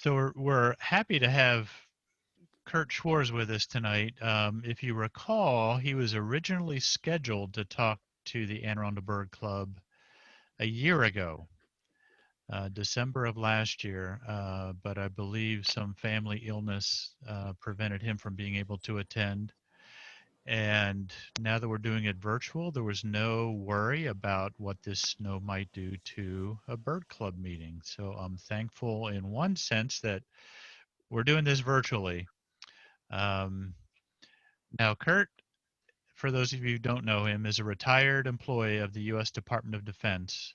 So we're happy to have Kurt Schwarz with us tonight. If you recall, he was originally scheduled to talk to the Arundel Bird Club a year ago, December of last year, but I believe some family illness prevented him from being able to attend. And now that we're doing it virtual, there was no worry about what this snow might do to a bird club meeting. So I'm thankful in one sense that we're doing this virtually. Um, Now, Kurt, for those of you who don't know him, is a retired employee of the U.S. Department of Defense.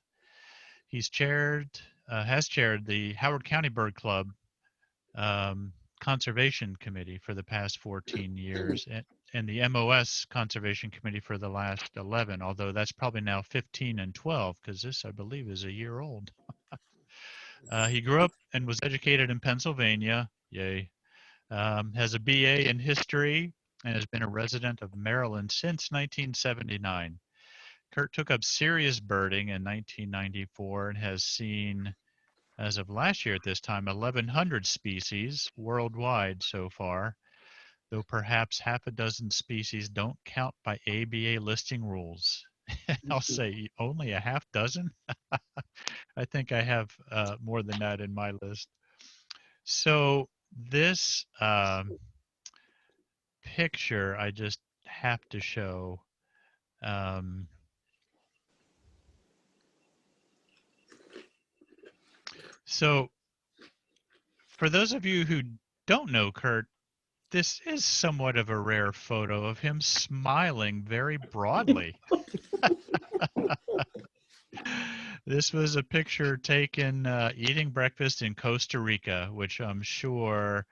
He's has chaired the Howard County Bird Club Conservation Committee for the past 14 years, and the MOS Conservation Committee for the last 11, although that's probably now 15 and 12, because this, I believe, is a year old. He grew up and was educated in Pennsylvania, yay, has a BA in history, and has been a resident of Maryland since 1979. Kurt took up serious birding in 1994 and has seen, as of last year at this time, 1,100 species worldwide so far, though perhaps half a dozen species don't count by ABA listing rules. I'll say only a half dozen. I think I have more than that in my list. So this picture I just have to show. So for those of you who don't know Kurt, this is somewhat of a rare photo of him smiling very broadly. This was a picture taken eating breakfast in Costa Rica, which I'm sure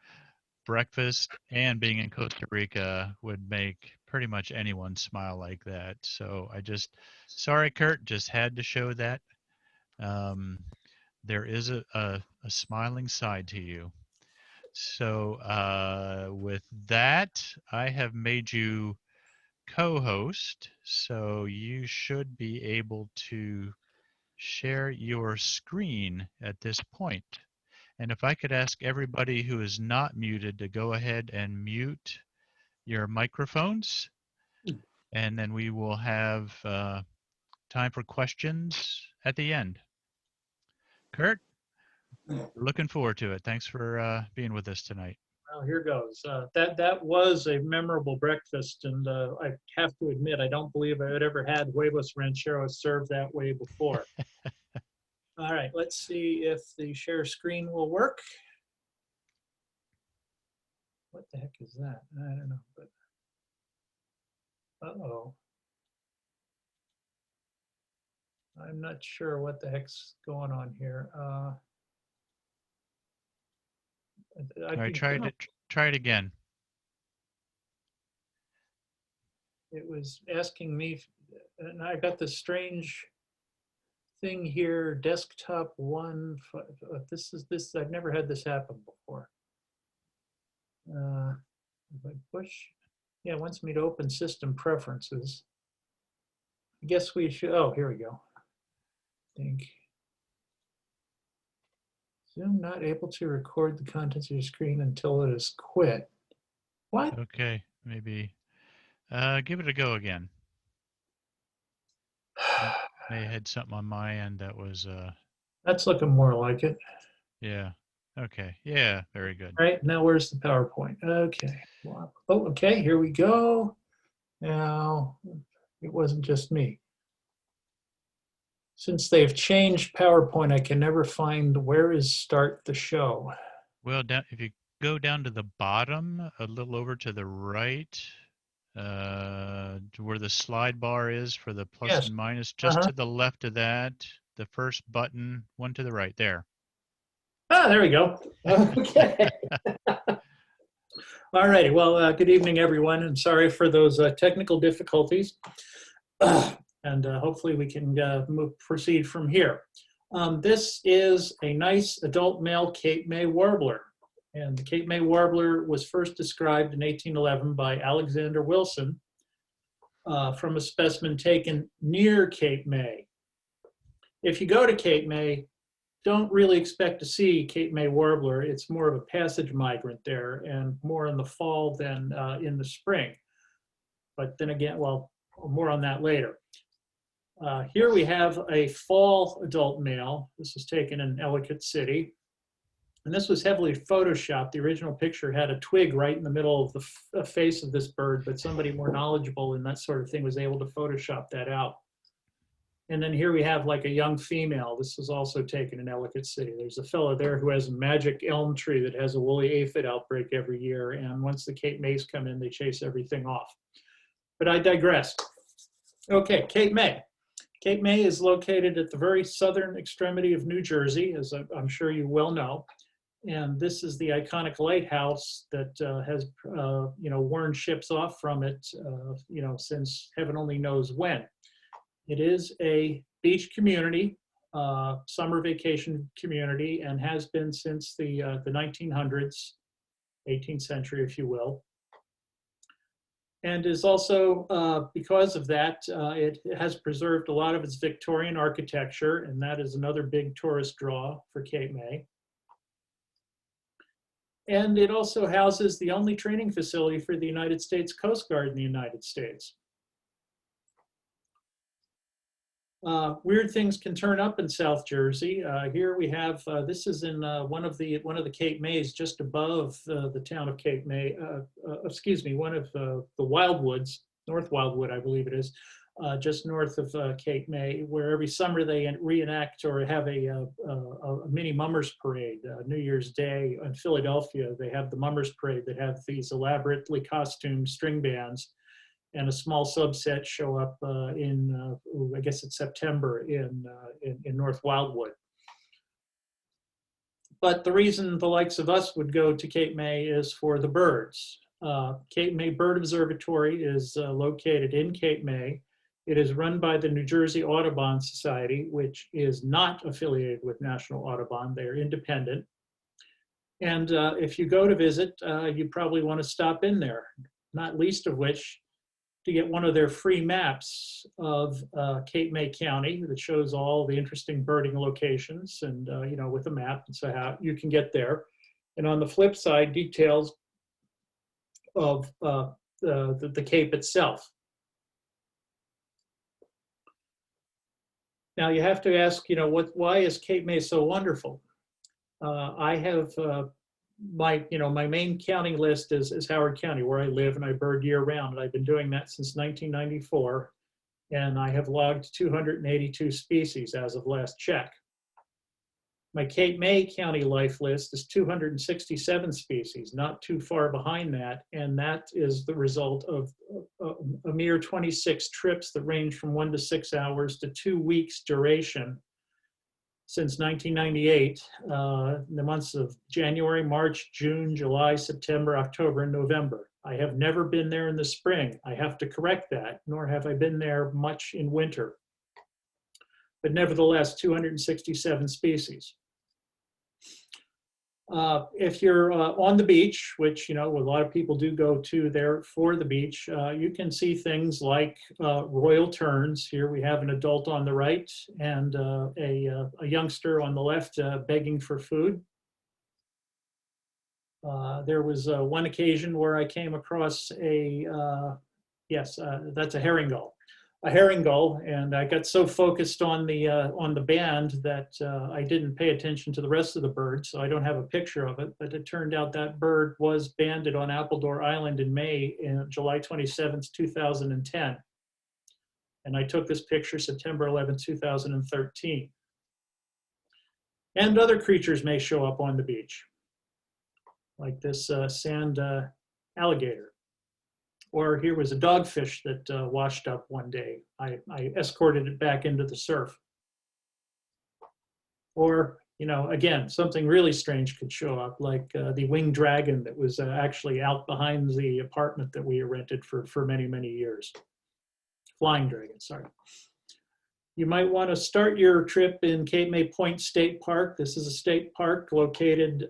breakfast and being in Costa Rica would make pretty much anyone smile like that. So sorry, Kurt, just had to show that. There is a smiling side to you. So with that, I have made you co-host, so you should be able to share your screen at this point. And if I could ask everybody who is not muted to go ahead and mute your microphones, and then we will have time for questions at the end. Kurt, looking forward to it. Thanks for being with us tonight. Well, here goes. That was a memorable breakfast, and I have to admit, I don't believe I had ever had huevos rancheros served that way before. All right, let's see if the share screen will work. What the heck is that? I don't know, but uh-oh. I'm not sure what the heck's going on here. All right, try it again. It was asking me, and I got this strange thing here, desktop one. This, I've never had this happen before. If I push, yeah, it wants me to open system preferences. I guess we should, oh, here we go. I think. Zoom not able to record the contents of your screen until it is quit. What? Okay, maybe give it a go again. May have had something on my end that was That's looking more like it. Yeah. Okay. Yeah, very good. All right, now where's the PowerPoint? Okay. Oh, okay, here we go. Now, it wasn't just me. Since they've changed PowerPoint, I can never find where is start the show. Well, if you go down to the bottom, a little over to the right, to where the slide bar is for the plus and minus, just to the left of that, the first button, one to the right, there. Ah, there we go. Okay. All righty. Well, good evening, everyone, and sorry for those technical difficulties. And hopefully we can proceed from here. This is a nice adult male Cape May warbler. And the Cape May warbler was first described in 1811 by Alexander Wilson from a specimen taken near Cape May. If you go to Cape May, don't really expect to see Cape May warbler. It's more of a passage migrant there, and more in the fall than in the spring. But then again, well, more on that later. Here we have a fall adult male. This was taken in Ellicott City. And this was heavily photoshopped. The original picture had a twig right in the middle of the face of this bird, but somebody more knowledgeable in that sort of thing was able to Photoshop that out. And then here we have like a young female. This was also taken in Ellicott City. There's a fellow there who has a magic elm tree that has a woolly aphid outbreak every year. And once the Cape Mays come in, they chase everything off. But I digress. Okay, Cape May. Cape May is located at the very southern extremity of New Jersey, as I'm sure you well know. And this is the iconic lighthouse that has, warned ships off from it, since heaven only knows when. It is a beach community, summer vacation community, and has been since the 1900s, 18th century, if you will. And is also, because of that, it has preserved a lot of its Victorian architecture, and that is another big tourist draw for Cape May. And it also houses the only training facility for the United States Coast Guard in the United States. Weird things can turn up in South Jersey. Here we have, this is in one of the Cape Mays just above the town of Cape May, one of the Wildwoods, North Wildwood, I believe it is, just north of Cape May, where every summer they reenact or have a mini mummers parade. New Year's Day in Philadelphia, they have the mummers parade that have these elaborately costumed string bands, and a small subset show up I guess it's September in North Wildwood. But the reason the likes of us would go to Cape May is for the birds. Cape May Bird Observatory is located in Cape May. It is run by the New Jersey Audubon Society, which is not affiliated with National Audubon. They are independent. And if you go to visit, you probably want to stop in there, not least of which to get one of their free maps of Cape May County that shows all the interesting birding locations and, with a map, and so how you can get there. And on the flip side, details of the Cape itself. Now you have to ask, why is Cape May so wonderful? I have my main counting list is Howard County, where I live and I bird year round. And I've been doing that since 1994. And I have logged 282 species as of last check. My Cape May County life list is 267 species, not too far behind that. And that is the result of a mere 26 trips that range from 1 to 6 hours to 2 weeks duration since 1998, the months of January, March, June, July, September, October, and November. I have never been there in the spring. I have to correct that, nor have I been there much in winter. But nevertheless, 267 species. If you're on the beach, which, a lot of people do go to there for the beach, you can see things like royal terns. Here we have an adult on the right and a youngster on the left begging for food. There was one occasion where I came across that's a herring gull. A herring gull, and I got so focused on the band that I didn't pay attention to the rest of the bird, so I don't have a picture of it, but it turned out that bird was banded on Appledore Island in May, July 27th, 2010. And I took this picture September 11th, 2013. And other creatures may show up on the beach, like this sand alligator. Or here was a dogfish that washed up one day. I escorted it back into the surf. Or, again, something really strange could show up, like the winged dragon that was actually out behind the apartment that we rented for many, many years. Flying dragon, sorry. You might want to start your trip in Cape May Point State Park. This is a state park located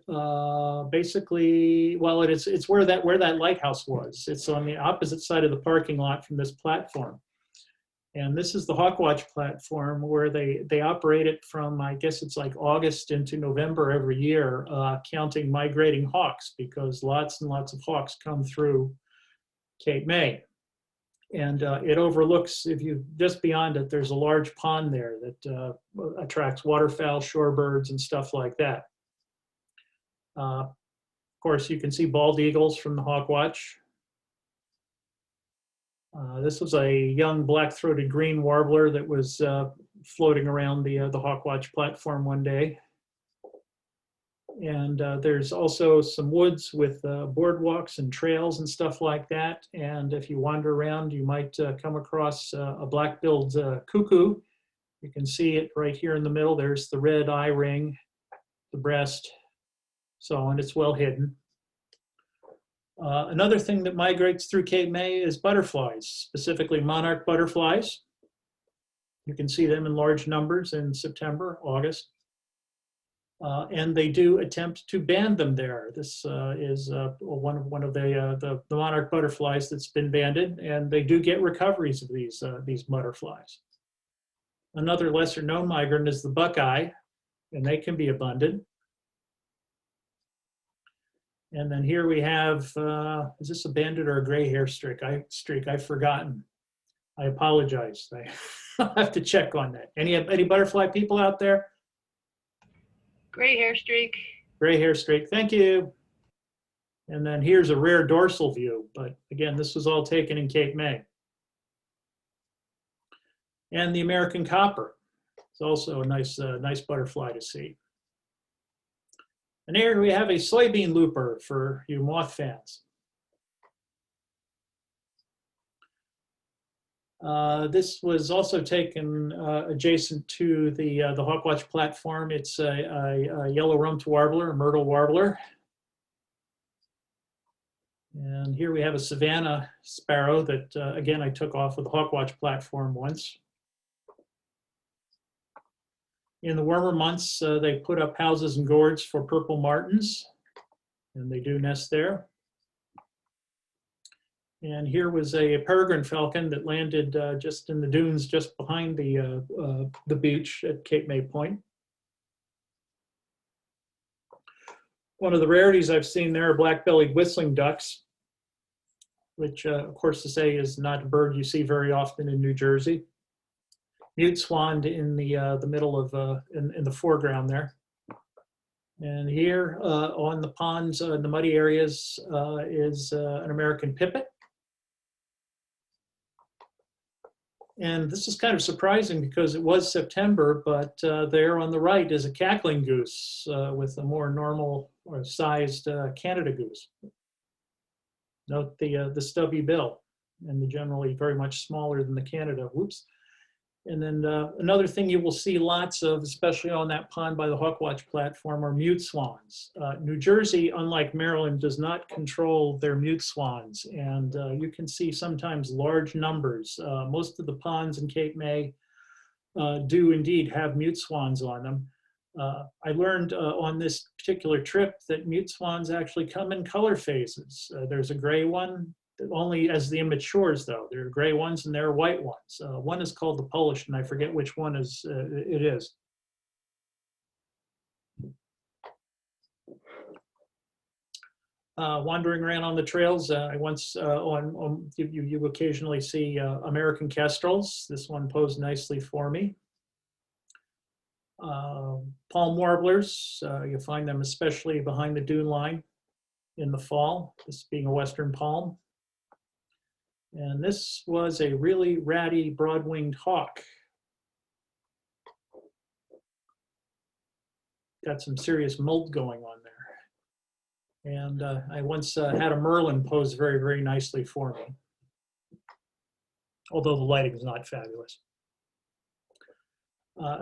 basically, well, it's where that lighthouse was. It's on the opposite side of the parking lot from this platform. And this is the Hawkwatch platform where they operate it from, I guess it's like August into November every year, counting migrating hawks, because lots and lots of hawks come through Cape May. And it overlooks, if you just beyond it, there's a large pond there that attracts waterfowl, shorebirds, and stuff like that. Of course, you can see bald eagles from the Hawkwatch. This was a young black-throated green warbler that was floating around the Hawkwatch platform one day. And there's also some woods with boardwalks and trails and stuff like that. And if you wander around, you might come across a black-billed cuckoo. You can see it right here in the middle. There's the red eye ring, the breast, so on. It's well hidden. Another thing that migrates through Cape May is butterflies, specifically monarch butterflies. You can see them in large numbers in September, August. And they do attempt to ban them there. This is one of the monarch butterflies that's been banded, and they do get recoveries of these butterflies. Another lesser known migrant is the buckeye, and they can be abundant. And then here we have, is this a banded or a gray hair streak? I've forgotten. I apologize. I have to check on that. Any butterfly people out there? Gray hair streak. Gray hair streak, thank you. And then here's a rare dorsal view, but again, this was all taken in Cape May. And the American copper. It's also a nice butterfly to see. And here we have a soybean looper for you moth fans. This was also taken adjacent to the Hawkwatch platform. It's a yellow-rumped warbler, a myrtle warbler. And here we have a savanna sparrow that, again, I took off of the Hawkwatch platform once. In the warmer months, they put up houses and gourds for purple martins, and they do nest there. And here was a peregrine falcon that landed just in the dunes just behind the beach at Cape May Point. One of the rarities I've seen there are black-bellied whistling ducks, which, of course, to say is not a bird you see very often in New Jersey. Mute swan in the middle of in the foreground there, and here on the ponds in the muddy areas is an American pipit, and this is kind of surprising because it was September, but there on the right is a cackling goose with a more normal or sized Canada goose. Note the stubby bill and the generally very much smaller than the Canada. Whoops. And then another thing you will see lots of, especially on that pond by the Hawkwatch platform, are mute swans. New Jersey, unlike Maryland, does not control their mute swans. And you can see sometimes large numbers. Most of the ponds in Cape May do indeed have mute swans on them. I learned on this particular trip that mute swans actually come in color phases. There's a gray one, only as the immatures though. There are gray ones and there are white ones. One is called the Polish, and I forget which one it is. Wandering around on the trails, I once you occasionally see American kestrels. This one posed nicely for me. Palm warblers, you find them especially behind the dune line in the fall, this being a western palm. And this was a really ratty broad-winged hawk. Got some serious molt going on there. And I once had a merlin pose very, very nicely for me, although the lighting is not fabulous.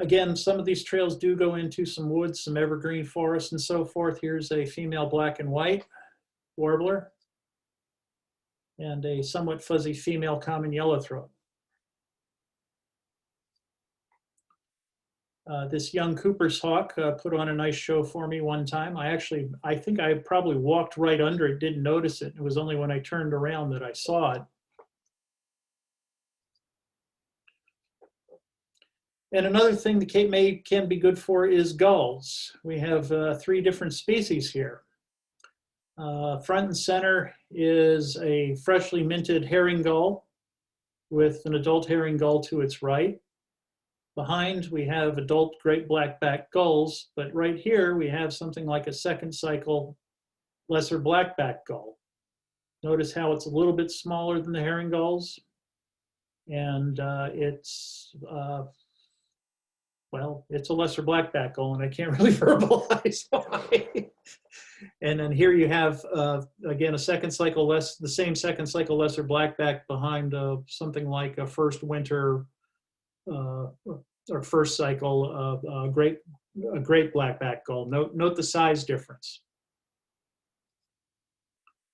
Again, some of these trails do go into some woods, some evergreen forests and so forth. Here's a female black and white warbler and a somewhat fuzzy female common yellowthroat. This young Cooper's hawk put on a nice show for me one time. I think I probably walked right under it, didn't notice it. It was only when I turned around that I saw it. And another thing the Cape May can be good for is gulls. We have 3 different species here. Front and center is a freshly minted herring gull with an adult herring gull to its right. Behind, we have adult great blackback gulls, but right here we have something like a second cycle lesser blackback gull. Notice how it's a little bit smaller than the herring gulls, and well, it's a lesser blackback gull, and I can't really verbalize why. And then here you have, again, a second cycle the same second cycle lesser blackback behind something like a first winter or first cycle great blackback gull. Note the size difference.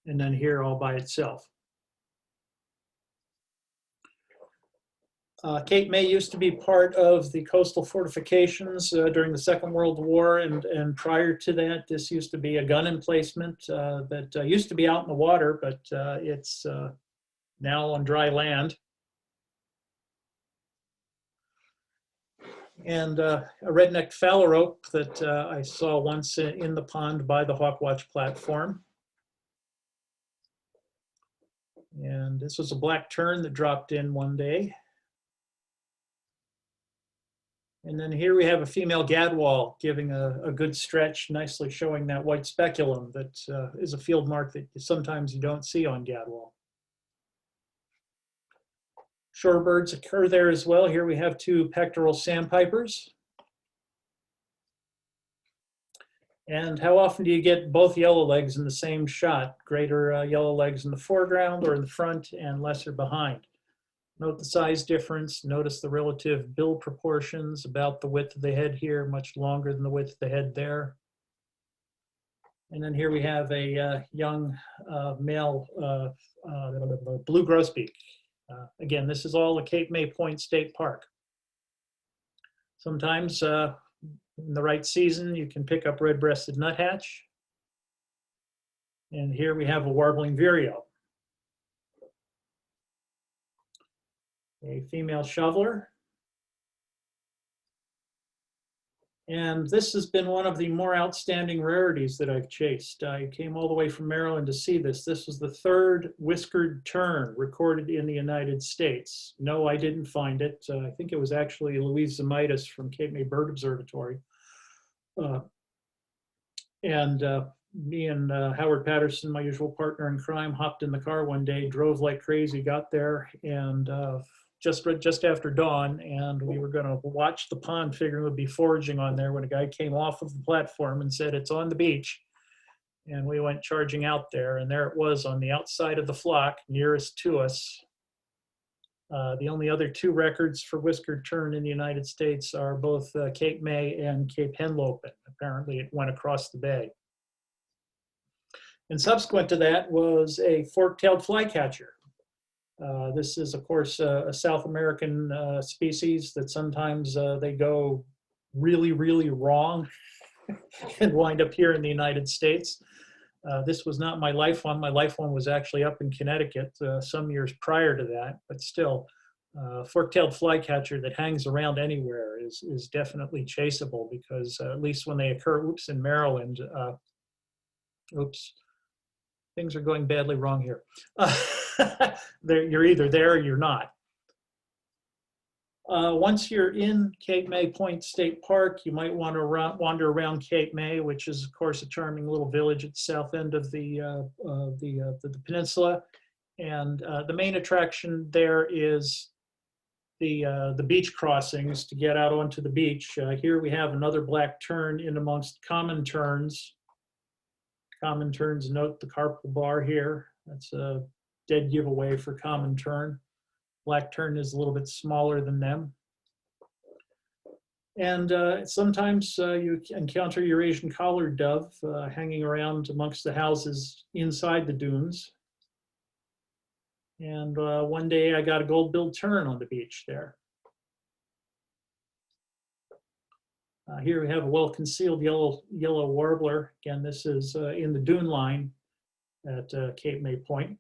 And then here all by itself. Cape May used to be part of the coastal fortifications during the Second World War, and prior to that, this used to be a gun emplacement that used to be out in the water, but it's now on dry land. And a red-necked phalarope that I saw once in the pond by the Hawkwatch platform. And this was a black tern that dropped in one day. And then here we have a female gadwall giving a good stretch, nicely showing that white speculum that is a field mark that sometimes you don't see on gadwall. Shorebirds occur there as well. Here we have 2 pectoral sandpipers. And how often do you get both yellow legs in the same shot? Greater yellow legs in the foreground or in the front and lesser behind. Note the size difference. Notice the relative bill proportions, about the width of the head here, much longer than the width of the head there. And then here we have a young male blue grosbeak. Again, this is all the Cape May Point State Park. Sometimes in the right season, you can pick up red-breasted nuthatch. And here we have a warbling vireo. A female shoveler. And this has been one of the more outstanding rarities that I've chased. I came all the way from Maryland to see this. This was the 3rd whiskered tern recorded in the United States. No, I didn't find it. I think it was actually Louise Zamitis from Cape May Bird Observatory. Me and Howard Patterson, my usual partner in crime, hopped in the car one day, drove like crazy, got there, and just after dawn, and we were going to watch the pond, figuring we'd be foraging on there, when a guy came off of the platform and said, "It's on the beach." And we went charging out there, and there it was on the outside of the flock, nearest to us. The only other 2 records for whiskered tern in the United States are both Cape May and Cape Henlopen. Apparently it went across the bay. And subsequent to that was a fork-tailed flycatcher. This is, of course, a South American species that sometimes they go really, really wrong and wind up here in the United States. This was not my life one. My life one was actually up in Connecticut some years prior to that, but still, fork-tailed flycatcher that hangs around anywhere is definitely chaseable, because at least when they occur, in Maryland, things are going badly wrong here. You're either there or you're not. Once you're in Cape May Point State Park, you might want to wander around Cape May, which is, of course, a charming little village at the south end of the peninsula. And the main attraction there is the beach crossings to get out onto the beach. Here we have another black tern in amongst common terns. Common terns, note the carpal bar here. That's a dead giveaway for common tern. Black tern is a little bit smaller than them. And sometimes you encounter Eurasian collared dove hanging around amongst the houses inside the dunes. And one day I got a gold-billed tern on the beach there. Here we have a well-concealed yellow warbler. Again, this is in the dune line at Cape May Point.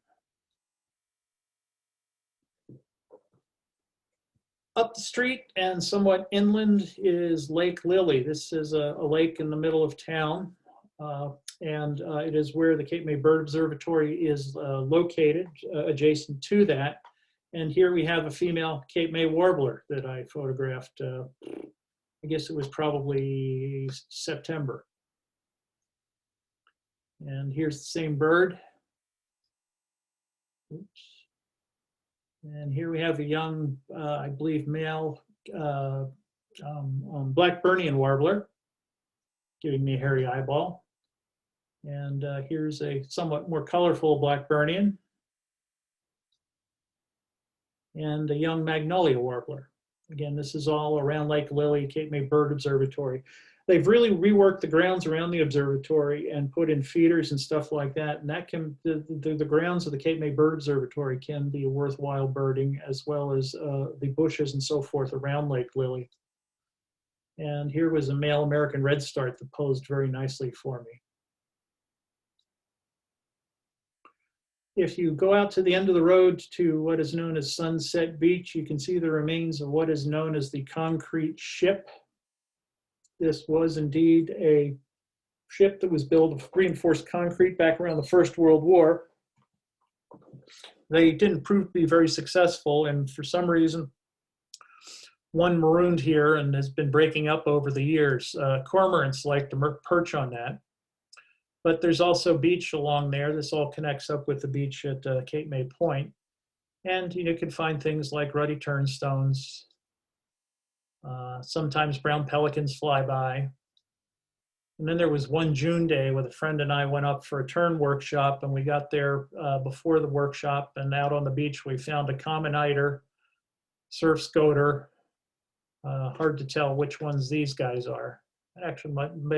Up the street and somewhat inland is Lake Lily. This is a lake in the middle of town. And it is where the Cape May Bird Observatory is located, adjacent to that. And here we have a female Cape May warbler that I photographed. I guess it was probably September. And here's the same bird. Oops. And here we have a young, I believe, male Blackburnian warbler giving me a hairy eyeball. And here's a somewhat more colorful Blackburnian and a young magnolia warbler. Again, this is all around Lake Lily, Cape May Bird Observatory. They've really reworked the grounds around the observatory and put in feeders and stuff like that. And that can, the grounds of the Cape May Bird Observatory can be a worthwhile birding, as well as the bushes and so forth around Lake Lily. And here was a male American redstart that posed very nicely for me. If you go out to the end of the road to what is known as Sunset Beach, you can see the remains of what is known as the concrete ship. This was indeed a ship that was built of reinforced concrete back around the First World War. They didn't prove to be very successful, and for some reason, one marooned here and has been breaking up over the years. Cormorants like to perch on that. But there's also beach along there. This all connects up with the beach at Cape May Point. And you can find things like ruddy turnstones. Sometimes brown pelicans fly by. And then there was one June day with a friend and I went up for a tern workshop, and we got there before the workshop, and out on the beach we found a common eider, surf scoter. Hard to tell which ones these guys are. Actually,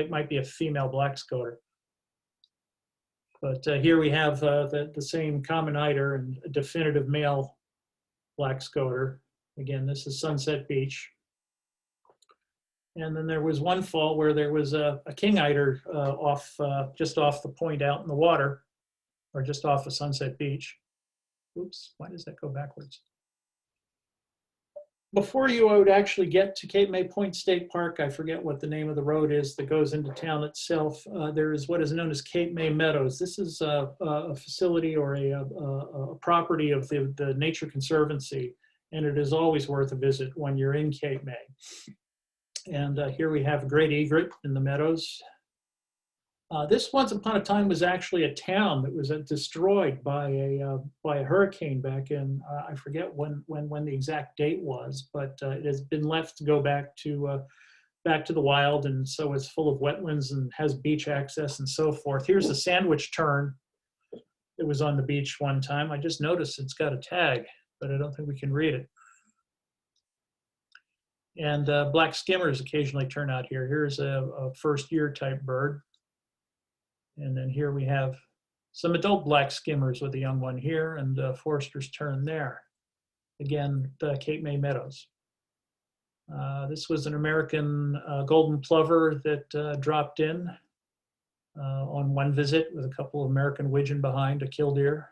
might be a female black scoter. But here we have the same common eider and a definitive male black scoter. Again, this is Sunset Beach. And then there was one fall where there was a king eider just off the point out in the water, or just off of Sunset Beach. Oops, why does that go backwards? Before you would actually get to Cape May Point State Park, I forget what the name of the road is that goes into town itself, there is what is known as Cape May Meadows. This is a facility or a property of the Nature Conservancy, and it is always worth a visit when you're in Cape May. And here we have a great egret in the meadows. This once upon a time was actually a town that was destroyed by a hurricane back in, I forget when the exact date was, but it has been left to go back to the wild, and so it's full of wetlands and has beach access and so forth. Here's the sandwich tern. It was on the beach one time. I just noticed it's got a tag, but I don't think we can read it. And black skimmers occasionally turn out here. Here's a first year type bird. And then here we have some adult black skimmers with a young one here, and Forster's tern there. Again, the Cape May Meadows. This was an American golden plover that dropped in on one visit with a couple of American widgeon behind, a killdeer.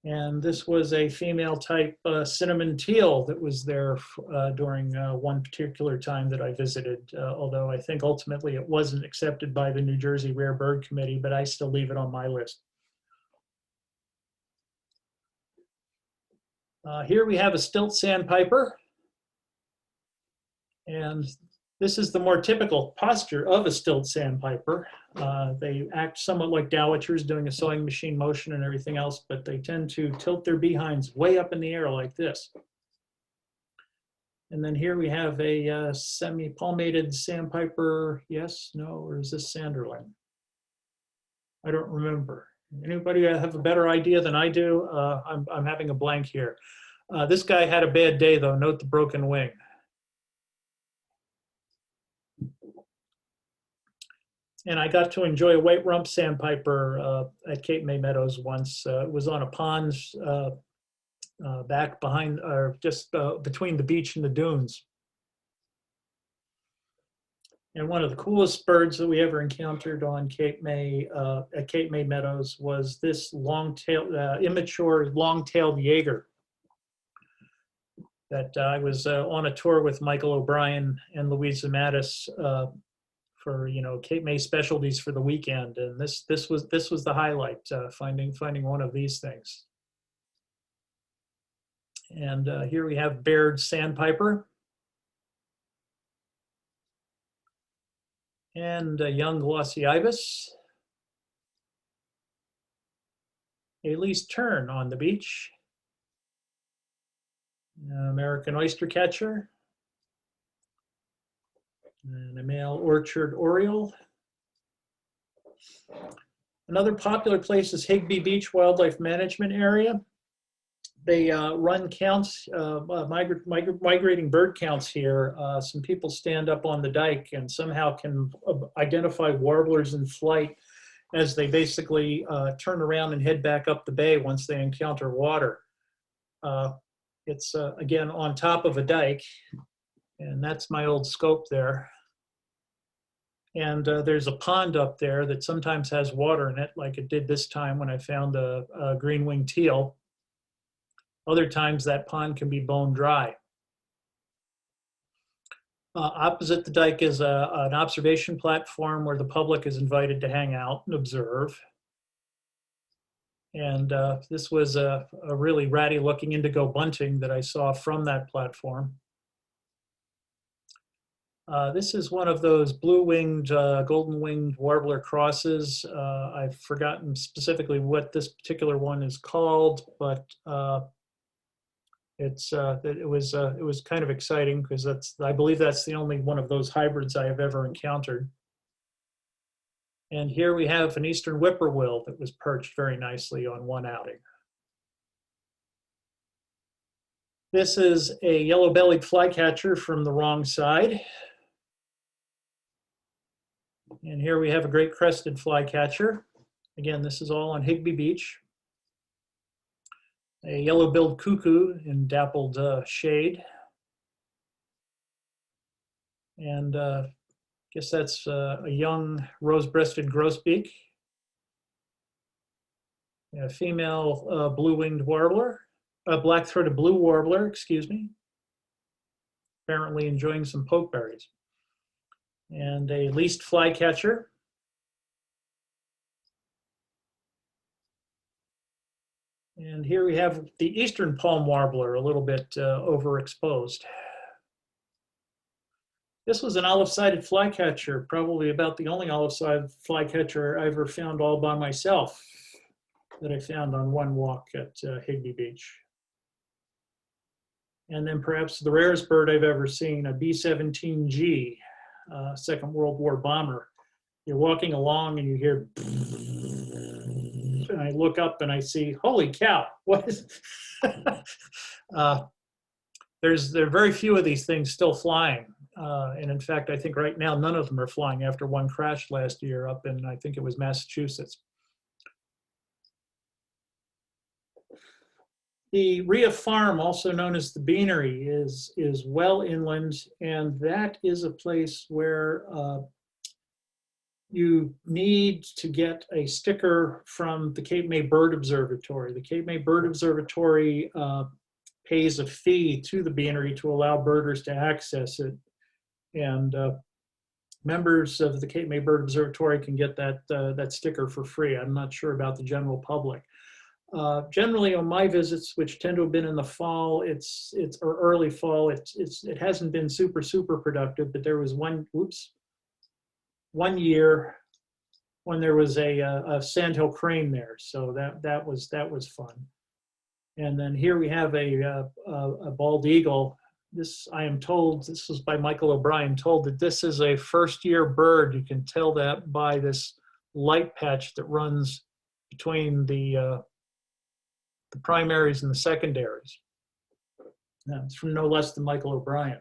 And this was a female type cinnamon teal that was there during one particular time that I visited, although I think ultimately it wasn't accepted by the New Jersey Rare Bird Committee, but I still leave it on my list. Here we have a stilt sandpiper. And this is the more typical posture of a stilt sandpiper. They act somewhat like dowitchers, doing a sewing machine motion and everything else, but they tend to tilt their behinds way up in the air like this. And then here we have a semi-palmated sandpiper. Yes, no, or is this sanderling? I don't remember. Anybody have a better idea than I do? I'm having a blank here. This guy had a bad day though. Note the broken wing. And I got to enjoy a white rump sandpiper at Cape May Meadows once. It was on a pond back behind, or just between the beach and the dunes. And one of the coolest birds that we ever encountered on Cape May, at Cape May Meadows, was this long-tailed, immature long-tailed Jaeger that I was on a tour with Michael O'Brien and Louisa Mattis for Cape May specialties for the weekend, and this was the highlight, finding one of these things. And here we have Baird sandpiper and a young glossy ibis. A least tern on the beach. American oyster catcher. And a male orchard oriole. Another popular place is Higbee Beach Wildlife Management Area. They run counts, migrating bird counts here. Some people stand up on the dike and somehow can identify warblers in flight as they basically turn around and head back up the bay once they encounter water. It's again on top of a dike, and that's my old scope there. And there's a pond up there that sometimes has water in it, like it did this time when I found a green-winged teal. Other times that pond can be bone dry. Opposite the dike is an observation platform where the public is invited to hang out and observe. And this was a really ratty looking indigo bunting that I saw from that platform. This is one of those blue-winged, golden-winged warbler crosses. I've forgotten specifically what this particular one is called, but it was kind of exciting because I believe that's the only one of those hybrids I have ever encountered. And here we have an eastern whippoorwill that was perched very nicely on one outing. This is a yellow-bellied flycatcher from the wrong side. And here we have a great crested flycatcher. Again, this is all on Higbee Beach. A yellow-billed cuckoo in dappled shade. And I guess that's a young rose-breasted grosbeak. A female blue-winged warbler, a black-throated blue warbler, excuse me. Apparently enjoying some pokeberries. And a least flycatcher. And here we have the eastern palm warbler, a little bit overexposed. This was an olive-sided flycatcher, probably about the only olive-sided flycatcher I ever found all by myself that I found on one walk at Higbee Beach. And then perhaps the rarest bird I've ever seen, a B-17G, Second World War bomber. You're walking along and you hear, and I look up and I see, holy cow, what is, there are very few of these things still flying. And in fact, I think right now, none of them are flying after one crashed last year up in, I think it was Massachusetts. The Rhea Farm, also known as the Beanery, is well inland, and that is a place where you need to get a sticker from the Cape May Bird Observatory. The Cape May Bird Observatory pays a fee to the Beanery to allow birders to access it. And members of the Cape May Bird Observatory can get that sticker for free. I'm not sure about the general public. Generally on my visits, which tend to have been in the fall, or early fall, it hasn't been super productive, but there was one year when there was a sandhill crane there, so that was fun. And then here we have a bald eagle. This, I am told, this was by Michael O'Brien, told that this is a first-year bird. You can tell that by this light patch that runs between the primaries and the secondaries. Now, it's from no less than Michael O'Brien.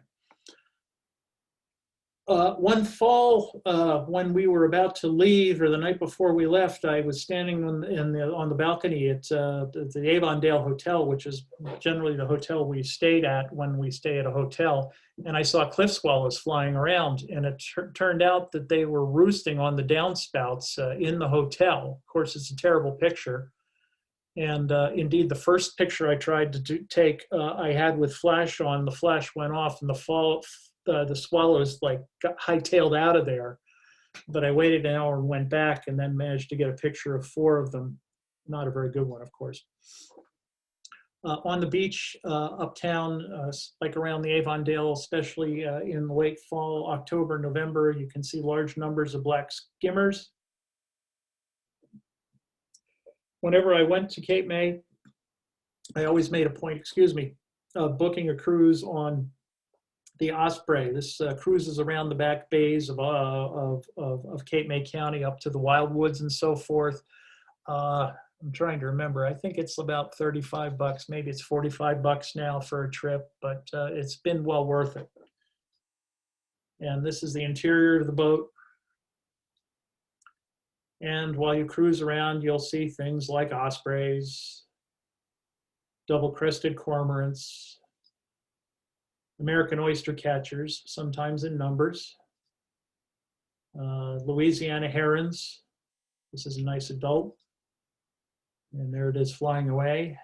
One fall, when we were about to leave, or the night before we left, I was standing on the balcony at the Avondale Hotel, which is generally the hotel we stayed at when we stay at a hotel, and I saw cliff swallows flying around, and it turned out that they were roosting on the downspouts in the hotel. Of course, it's a terrible picture. And indeed, the first picture I tried to take, I had with flash on. The flash went off, and the swallows like got hightailed out of there. But I waited an hour and went back, and then managed to get a picture of 4 of them. Not a very good one, of course. On the beach uptown, like around the Avondale, especially in late fall, October, November, you can see large numbers of black skimmers. Whenever I went to Cape May, I always made a point, of booking a cruise on the Osprey. This cruises around the back bays of Cape May County up to the Wildwoods and so forth. I'm trying to remember. I think it's about 35 bucks. Maybe it's 45 bucks now for a trip, but it's been well worth it. And this is the interior of the boat. And while you cruise around, you'll see things like ospreys, double-crested cormorants, American oyster catchers, sometimes in numbers, Louisiana herons. This is a nice adult. And there it is flying away.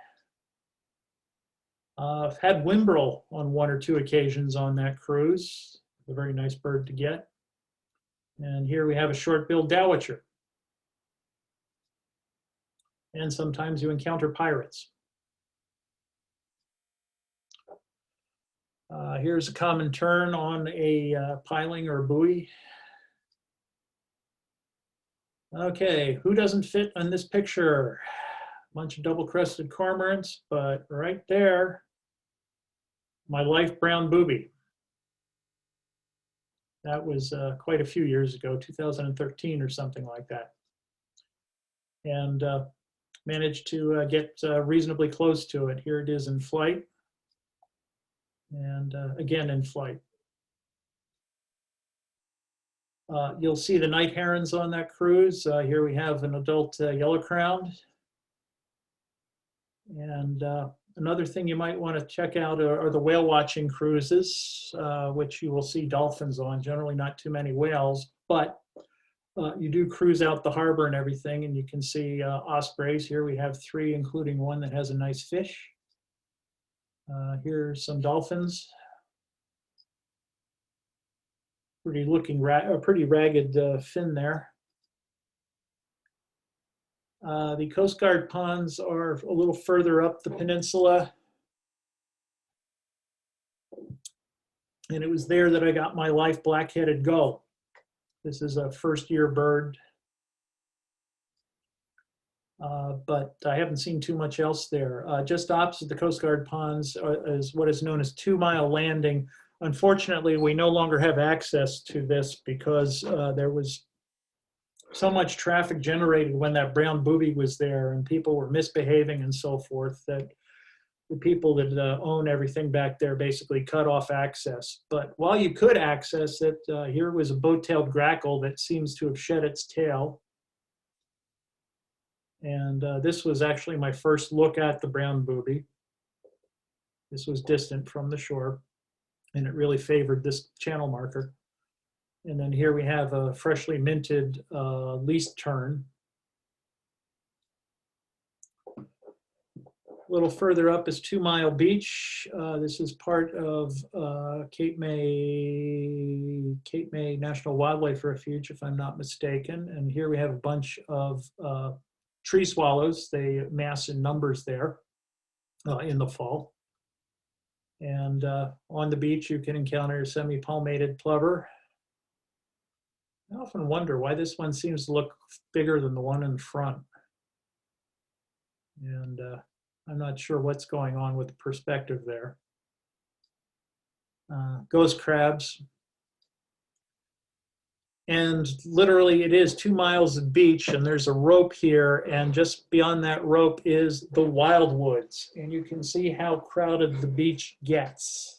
I've had Wimbrel on 1 or 2 occasions on that cruise. A very nice bird to get. And here we have a short-billed dowitcher. And sometimes you encounter pirates. Here's a common tern on a piling or buoy. Okay, who doesn't fit on this picture? A bunch of double-crested cormorants, but right there, my life brown booby. That was quite a few years ago, 2013 or something like that. And managed to get reasonably close to it. Here it is in flight. And again in flight. You'll see the night herons on that cruise. Here we have an adult yellow-crowned. And another thing you might want to check out are the whale watching cruises, which you will see dolphins on, generally not too many whales, but you do cruise out the harbor and everything, and you can see ospreys. Here we have 3, including one that has a nice fish. Here's some dolphins. Pretty ragged fin there. The Coast Guard ponds are a little further up the peninsula. And it was there that I got my life black-headed gull. This is a first-year bird. But I haven't seen too much else there. Just opposite the Coast Guard ponds is what is known as 2 Mile Landing. Unfortunately, we no longer have access to this because there was so much traffic generated when that brown booby was there and people were misbehaving and so forth that the people that own everything back there basically cut off access. But while you could access it, here was a boat-tailed grackle that seems to have shed its tail. And this was actually my first look at the brown booby. This was distant from the shore, and it really favored this channel marker. And then here we have a freshly minted least tern. A little further up is 2 Mile Beach. This is part of Cape May National Wildlife Refuge, if I'm not mistaken. And here we have a bunch of tree swallows. They mass in numbers there in the fall. And on the beach, you can encounter semi-palmated plover. I often wonder why this one seems to look bigger than the one in front. And I'm not sure what's going on with the perspective there. Ghost crabs. And literally it is 2 miles of beach, and there's a rope here, and just beyond that rope is the Wildwoods. And you can see how crowded the beach gets.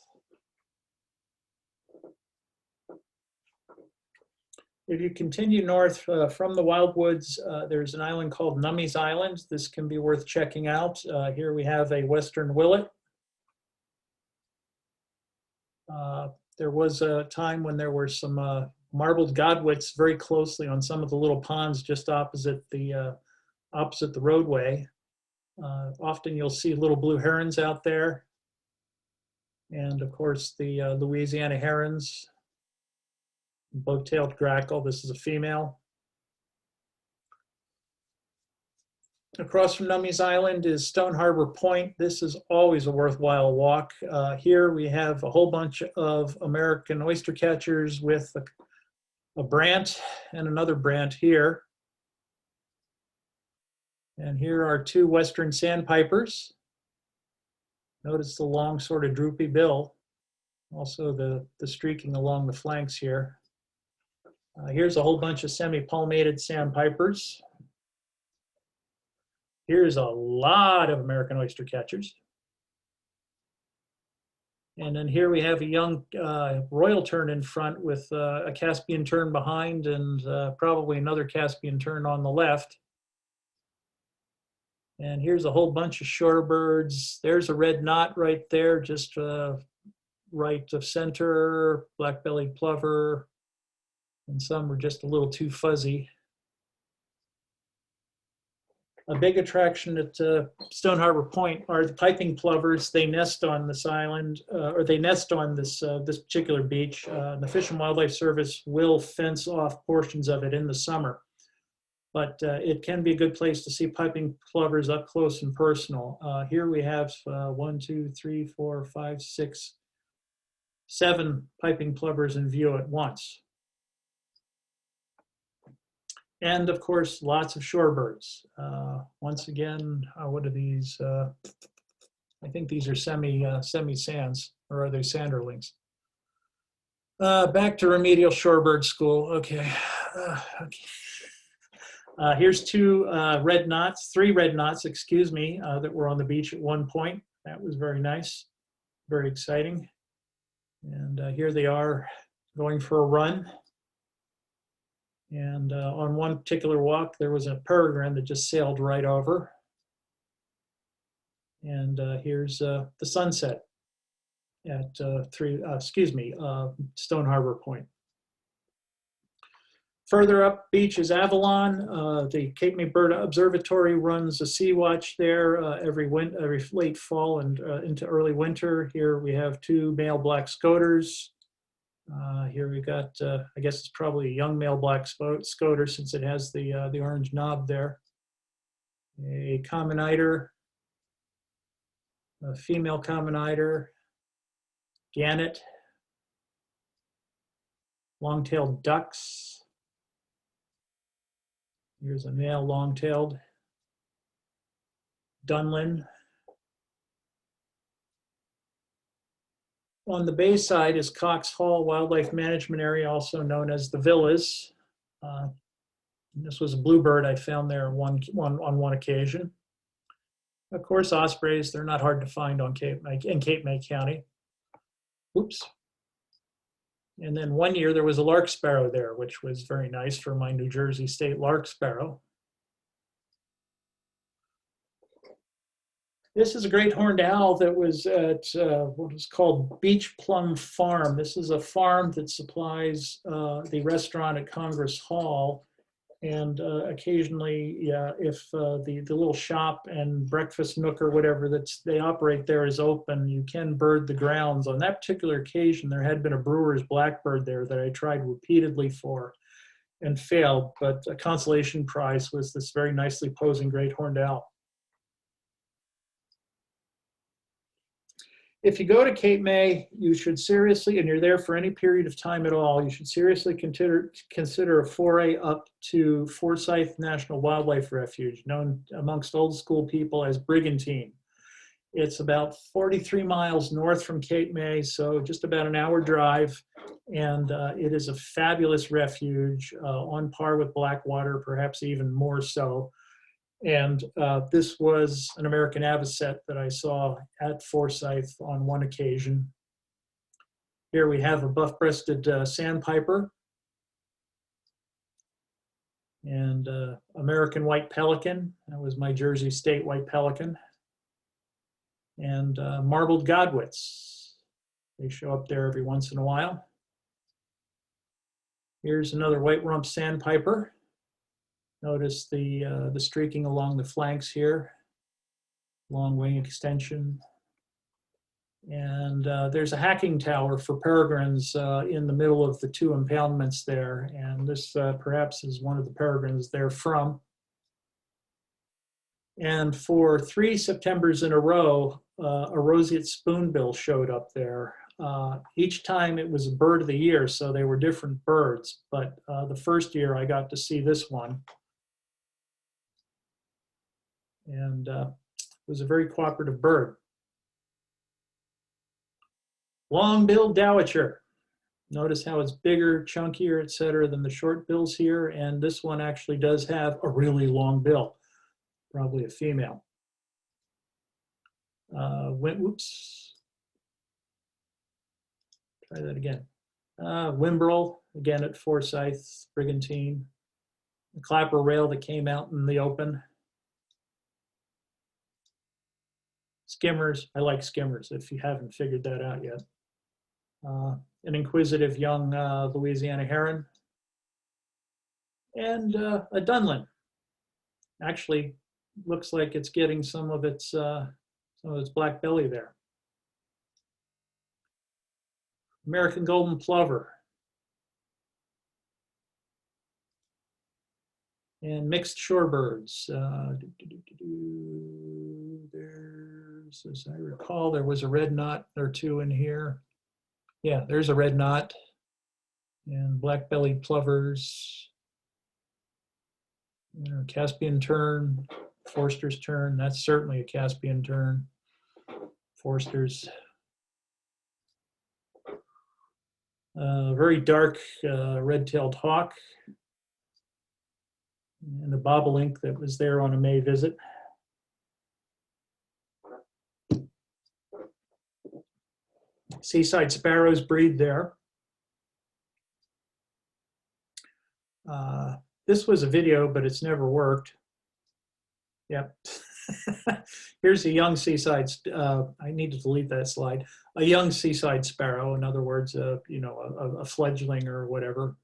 If you continue north from the Wildwoods, there's an island called Nummy's Island. This can be worth checking out. Here we have a western willet. There was a time when there were some marbled godwits very closely on some of the little ponds just opposite the roadway. Often you'll see little blue herons out there. And of course, the Louisiana herons, boat-tailed grackle. This is a female. Across from Nummy's Island is Stone Harbor Point. This is always a worthwhile walk. Here we have a whole bunch of American oyster catchers with a brant and another brant here. And here are two western sandpipers. Notice the long sort of droopy bill. Also the streaking along the flanks here. Here's a whole bunch of semi-palmated sandpipers. Here's a lot of American oyster catchers. And then here we have a young royal tern in front with a Caspian tern behind and probably another Caspian tern on the left. And here's a whole bunch of shorebirds. There's a red knot right there, just right of center, black-bellied plover, and some are just a little too fuzzy. A big attraction at Stone Harbor Point are the piping plovers. They nest on this island, or they nest on this particular beach. The Fish and Wildlife Service will fence off portions of it in the summer, but it can be a good place to see piping plovers up close and personal. Here we have 1, 2, 3, 4, 5, 6, 7 piping plovers in view at once. And of course, lots of shorebirds. Once again, what are these? I think these are semi-sands, or are they sanderlings? Back to remedial shorebird school. Okay. Here's two red knots, 3 red knots, excuse me, that were on the beach at one point. That was very nice, very exciting. And here they are going for a run. And on one particular walk, there was a peregrine that just sailed right over. And here's the sunset at Stone Harbor Point. Further up beach is Avalon. The Cape May Bird Observatory runs a sea watch there every late fall and into early winter. Here we have 2 male black scoters. Here we got, I guess it's probably a young male black scoter since it has the orange knob there. A common eider, a female common eider, gannet, long-tailed ducks. Here's a male long-tailed dunlin. On the bay side is Cox Hall Wildlife Management Area, also known as the Villas. This was a bluebird I found there on one occasion. Of course, ospreys, they're not hard to find in Cape May County. Oops. And then one year there was a lark sparrow there, which was very nice for my New Jersey state lark sparrow. This is a great horned owl that was at what is called Beach Plum Farm. This is a farm that supplies the restaurant at Congress Hall. And occasionally, if the little shop and breakfast nook or whatever they operate there is open, you can bird the grounds. On that particular occasion, there had been a brewer's blackbird there that I tried repeatedly for and failed, but a consolation prize was this very nicely posing great horned owl. If you go to Cape May, you should seriously, and you're there for any period of time at all, you should seriously consider a foray up to Forsyth National Wildlife Refuge, known amongst old school people as Brigantine. It's about 43 miles north from Cape May, so just about an hour drive, and it is a fabulous refuge, on par with Blackwater, perhaps even more so. And this was an American avocet that I saw at Forsyth on one occasion. Here we have a buff-breasted sandpiper and American white pelican. That was my Jersey State white pelican. And marbled godwits. They show up there every once in a while. Here's another white rump sandpiper. Notice the streaking along the flanks here. long wing extension. And there's a hacking tower for peregrines in the middle of the two impoundments there. And this perhaps is one of the peregrines they're from. And for 3 Septembers in a row, a roseate spoonbill showed up there. Each time it was a bird of the year, so they were different birds. But the first year I got to see this one. And it was a very cooperative bird. Long-billed dowitcher. Notice how it's bigger, chunkier, et cetera, than the short bills here. And this one actually does have a really long bill, probably a female. Whoops. Try that again. Wimbrel, again at Forsyth, Brigantine. The clapper rail that came out in the open. Skimmers, I like skimmers if you haven't figured that out yet. An inquisitive young Louisiana heron. And a dunlin. Actually, looks like it's getting some of its black belly there. American golden plover. And mixed shorebirds. There's, as I recall, there was a red knot or two in here. Yeah, there's a red knot. And black-bellied plovers. You know, Caspian tern, Forster's tern. That's certainly a Caspian tern. Forster's. Very dark red-tailed hawk. And the bobolink that was there on a May visit. Seaside sparrows breed there. This was a video, but it's never worked. Yep. Here's a young seaside, I need to delete that slide. A young seaside sparrow, in other words, you know, a fledgling or whatever,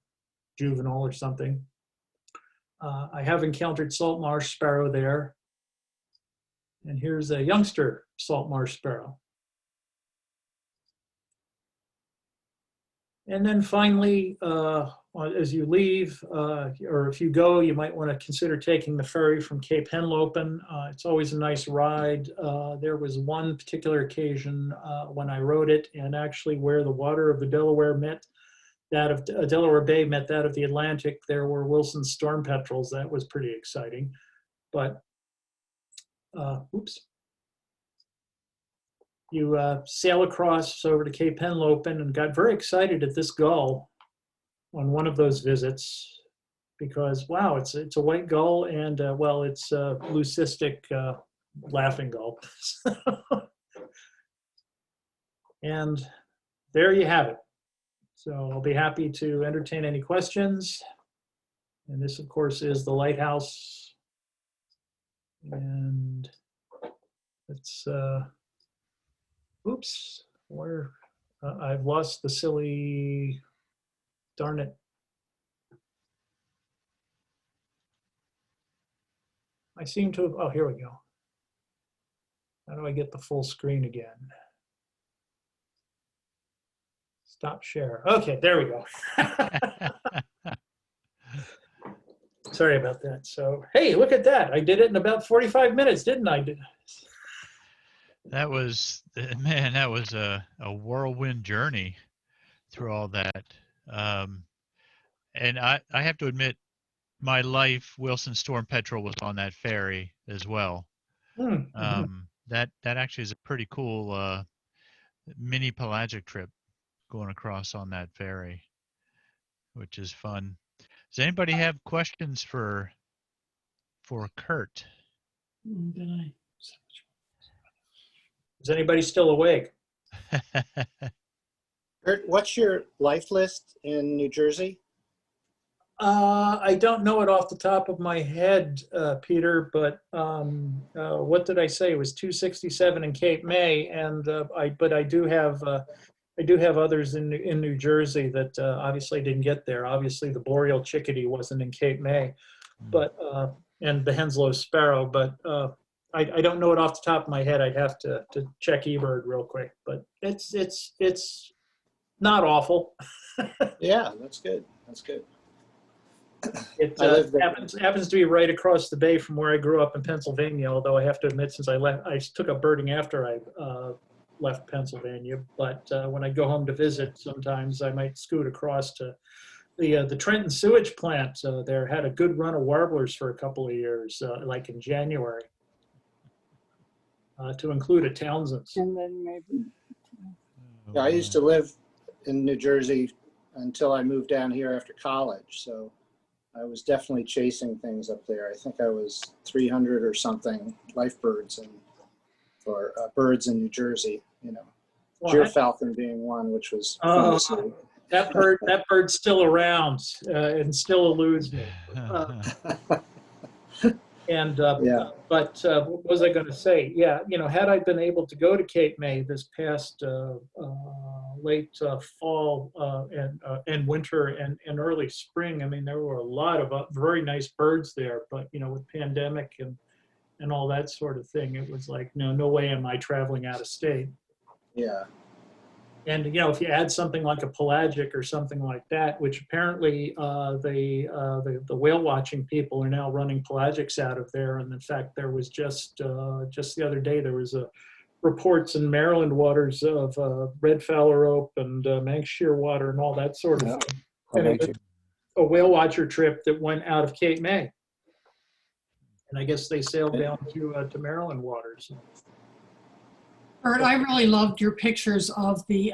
juvenile or something. I have encountered salt marsh sparrow there. And here's a youngster salt marsh sparrow. And then finally, as you leave, or if you go, you might want to consider taking the ferry from Cape Henlopen. It's always a nice ride. There was one particular occasion when I rode it, and actually where the water of the Delaware met that of Delaware Bay met that of the Atlantic, there were Wilson's storm petrels. That was pretty exciting. But, oops. You sail across over to Cape Henlopen and got very excited at this gull on one of those visits because, wow, it's a white gull and, well, it's a leucistic laughing gull. And there you have it. So I'll be happy to entertain any questions. And this, of course, is the lighthouse. And it's, oops, where I've lost the silly, darn it. I seem to have, oh, here we go. How do I get the full screen again? Stop share. Okay, there we go. Sorry about that. So, hey, look at that. I did it in about 45 minutes, didn't I? That was, man, that was a whirlwind journey through all that. And I have to admit, my life, Wilson Storm Petrel was on that ferry as well. Mm-hmm. That actually is a pretty cool mini pelagic trip going across on that ferry, which is fun. Does anybody have questions for Kurt? Is anybody still awake? Kurt, what's your life list in New Jersey? I don't know it off the top of my head, Peter, but what did I say? It was 267 in Cape May, and I do have others in New Jersey that obviously didn't get there. Obviously, the boreal chickadee wasn't in Cape May, but and the Henslow sparrow. But I don't know it off the top of my head. I'd have to check eBird real quick, but it's not awful. Yeah, that's good. That's good. It I live there. happens to be right across the bay from where I grew up in Pennsylvania, although I have to admit, since I left, I took up birding after I left Pennsylvania. But when I go home to visit, sometimes I might scoot across to the Trenton sewage plant. There had a good run of warblers for a couple of years, like in January, to include a Townsend's. And then maybe. Yeah, I used to live in New Jersey until I moved down here after college. So I was definitely chasing things up there. I think I was 300 or something life birds or birds in New Jersey, you know, Well, Gyrfalcon being one, which was fun to see. that bird's still around and still eludes me. And Yeah. but what was I going to say? Yeah, you know, had I been able to go to Cape May this past late fall and winter and early spring, I mean, there were a lot of very nice birds there. But you know, with pandemic and all that sort of thing, it was like, no way am I traveling out of state. Yeah. And you know, if you add something like a pelagic or something like that, which apparently the whale watching people are now running pelagics out of there, and in fact, there was just the other day there was reports in Maryland waters of red phalarope and Manx shearwater and all that sort of thing. And it was a whale watcher trip that went out of Cape May, and I guess they sailed down to Maryland waters. Bert, I really loved your pictures of the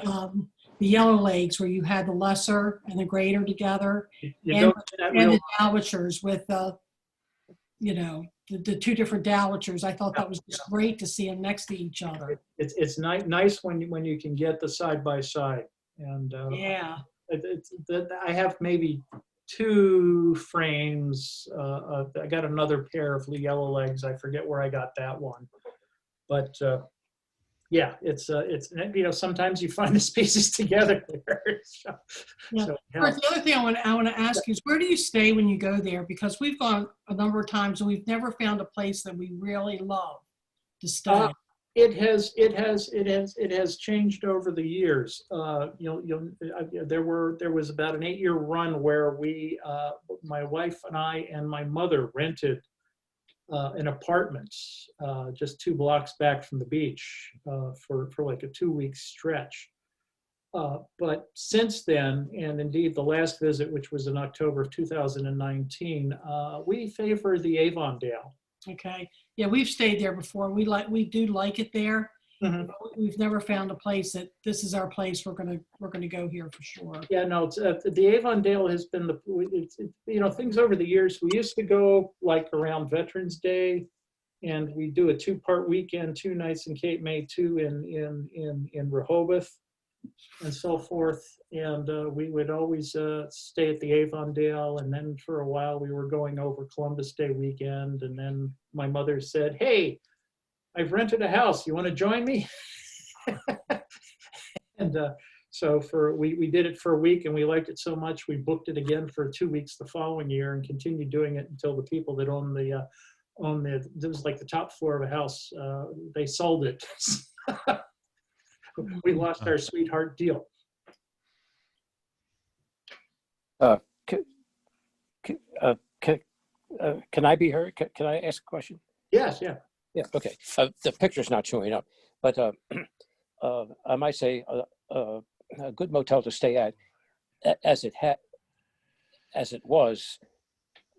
yellow legs where you had the lesser and the greater together, You and, don't get that and real the dowitchers with you know, the two different dowitchers. I thought that was just great to see them next to each other. It's nice when you can get the side by side, and Yeah. I have maybe 2 frames. I got another pair of yellow legs. I forget where I got that one, but yeah, it's you know, sometimes you find the species together there. Yeah. So, Bert, the other thing I want to ask you is, where do you stay when you go there? Because we've gone a number of times and we've never found a place that we really love to stay. It has changed over the years. There was about an 8-year run where we, my wife and I and my mother rented an apartment just 2 blocks back from the beach for like a 2-week stretch. But since then, and indeed the last visit, which was in October of 2019, we favor the Avondale. Okay. Yeah, we've stayed there before. We do like it there. Mhm. We've never found a place that this is our place. We're gonna go here for sure. Yeah, no, it's, the Avondale has been you know, things over the years. We used to go like around Veterans Day, and we do a 2-part weekend, 2 nights in Cape May, 2 in Rehoboth, and so forth. And we would always stay at the Avondale, and then for a while we were going over Columbus Day weekend, and then my mother said, "Hey, I've rented a house. You want to join me?" And so we did it for a week, and we liked it so much we booked it again for 2 weeks the following year, and continued doing it until the people that own this was like the top floor of a house, they sold it. We lost our sweetheart deal. Can I be heard? Can I ask a question? Yes, yeah. Yeah, okay. The picture's not showing up, but I might say a good motel to stay at, as it was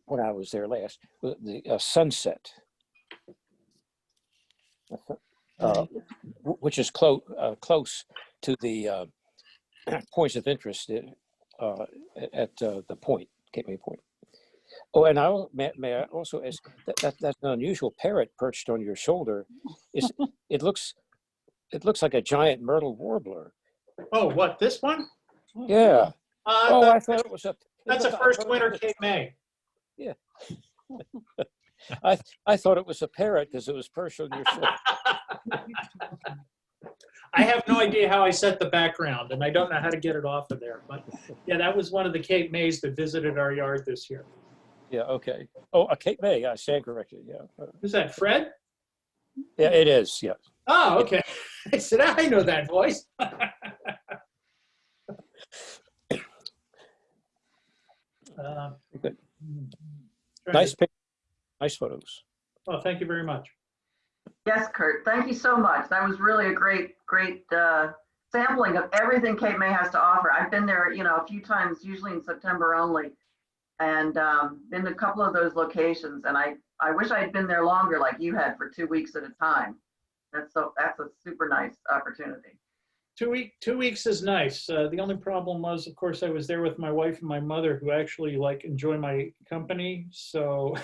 when I was there last, the Sunset, which is close to the points of interest at the point, Cape May Point. Oh, and may I also ask, that's an unusual parrot perched on your shoulder. It looks like a giant myrtle warbler. Oh, what, this one? Yeah. I thought it was a. That's a first winter Cape May. Yeah. I thought it was a parrot because it was perched on your shoulder. I have no idea how I set the background, and I don't know how to get it off of there. But yeah, that was one of the Cape Mays that visited our yard this year. Yeah, okay. Oh, a Cape May, I stand corrected, yeah. Who's that, Fred? Yeah, it is, yeah. Oh, okay. I said, I know that voice. Good. Trying Nice to- pic, nice photos. Oh, thank you very much. Yes, Kurt, thank you so much. That was really a great sampling of everything Cape May has to offer. I've been there, a few times, usually in September only, and been to a couple of those locations. And I wish I had been there longer, like you had, for 2 weeks at a time. That's a super nice opportunity. 2 weeks is nice. The only problem was, of course, I was there with my wife and my mother, who actually enjoy my company. So